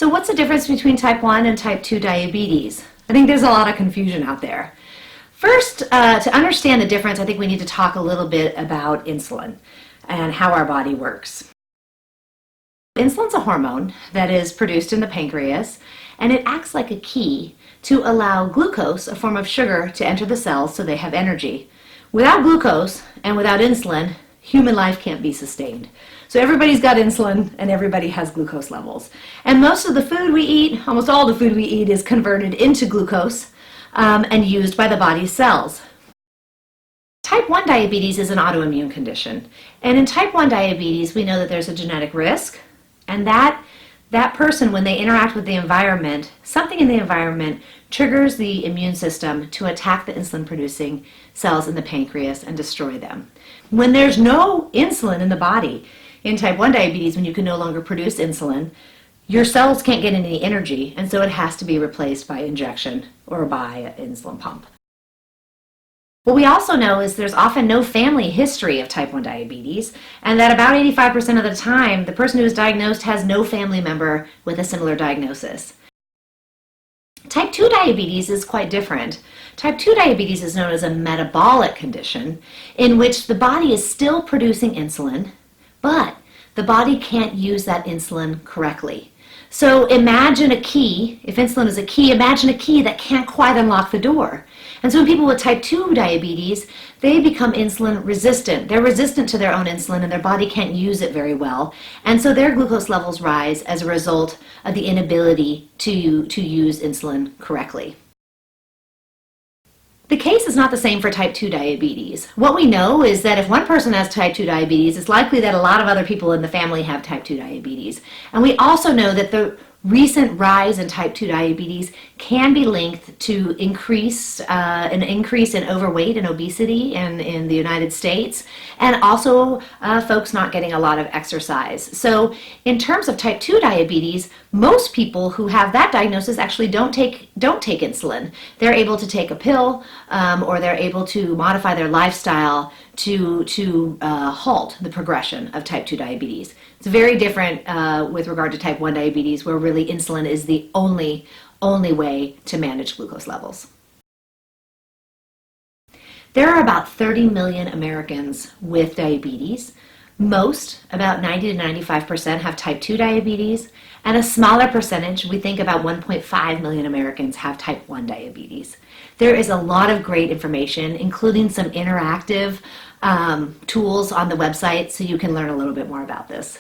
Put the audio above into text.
So what's the difference between type 1 and type 2 diabetes? I think there's a lot of confusion out there. First, to understand the difference, I think we need to talk a little bit about insulin and how our body works. Insulin's a hormone that is produced in the pancreas, and it acts like a key to allow glucose, a form of sugar, to enter the cells so they have energy. Without glucose and without insulin, human life can't be sustained. So everybody's got insulin and everybody has glucose levels. And most of the food we eat, almost all the food we eat, is converted into glucose and used by the body's cells. Type 1 diabetes is an autoimmune condition. And in type 1 diabetes, we know that there's a genetic risk, and that person, when they interact with the environment, something in the environment triggers the immune system to attack the insulin-producing cells in the pancreas and destroy them. When there's no insulin in the body, in type 1 diabetes, when you can no longer produce insulin, your cells can't get any energy, and so it has to be replaced by injection or by an insulin pump. What we also know is there's often no family history of type 1 diabetes, and that about 85% of the time, the person who is diagnosed has no family member with a similar diagnosis. Type 2 diabetes is quite different. Type 2 diabetes is known as a metabolic condition in which the body is still producing insulin, but the body can't use that insulin correctly. So imagine a key, if insulin is a key, imagine a key that can't quite unlock the door. And so in people with type 2 diabetes, they become insulin resistant. They're resistant to their own insulin and their body can't use it very well. And so their glucose levels rise as a result of the inability to use insulin correctly. The case is not the same for type 2 diabetes. What we know is that if one person has type 2 diabetes, it's likely that a lot of other people in the family have type 2 diabetes. And we also know that the recent rise in type 2 diabetes can be linked to an increase in overweight and obesity in the United States, and also folks not getting a lot of exercise. So in terms of type 2 diabetes, most people who have that diagnosis actually don't take insulin. They're able to take a pill or they're able to modify their lifestyle to halt the progression of type 2 diabetes. It's very different with regard to type 1 diabetes, where really insulin is the only way to manage glucose levels. There are about 30 million Americans with diabetes. Most, about 90 to 95%, have type 2 diabetes, and a smaller percentage, we think about 1.5 million Americans, have type 1 diabetes. There is a lot of great information, including some interactive tools on the website, so you can learn a little bit more about this.